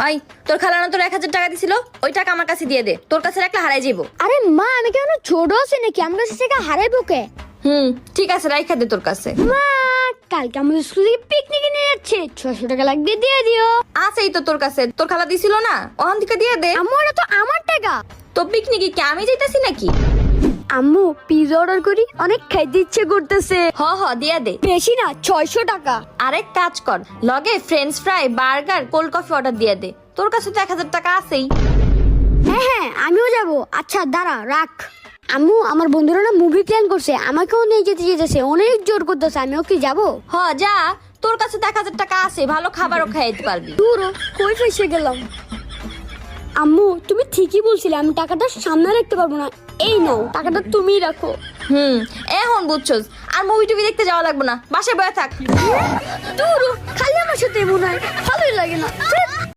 I তোর খালানো তোর 1000 টাকা দিছিল, ওই টাকা আমার কাছে দিয়ে দে, তোর কাছে রাখলে হারাই যাবো। আরে মা, আমি কেন ছোট আছি নাকি? আমার কাছে টাকা হারাইবো কে? ঠিক আছে, রাইখা দে তোর কাছে। মা, কালকে আমাদের স্কুল থেকে পিকনিকে নিয়ে যাচ্ছে, 600 টাকা লাগবে, দিয়ে দিও। আছেই তো তোর কাছে, তোর খালা দিছিল না, ওখান থেকে দিয়ে দে। আম্মু, এটা তো আমার টাকা। তো পিকনিকে কি আমি যাইতাছি নাকি? আম্মু, পিৎজা অর্ডার করি, অনেক খাইতে ইচ্ছে করতেছে। হ দিয়া দে। বেশি না, 600 টাকা। আরেক কাজ কর, লগে French fry, burger, cold coffee order দিয়ে দে। তোর কাছে তো 1000 টাকা আছেই। হ্যাঁ, আমিও যাব। আচ্ছা দাঁড়া, রাখ। আম্মু, আমার বন্ধুরা না মুভি প্ল্যান করছে, আমাকেও নিয়ে যেতে যেতেছে, অনেক জোর করতেছে। আমিও কি যাবো? যা, তোর কাছে তো 1000 টাকা আছে, ভালো খাবারও খাইতে পারবি। দূর, কই ফেসে গেলাম। আম্মু, তুমি ঠিকই বলছিলে, আমি টাকাটা সামনে রাখতে পারবো না। এই নাও, টাকাটা তুমিই রাখো। এখন বুঝছস, আর মুভি টুভি দেখতে যাওয়া লাগবে না, বাসায় বসে থাক। দূর, খালি আমার সাথে মনে হয় ভালোই লাগে না।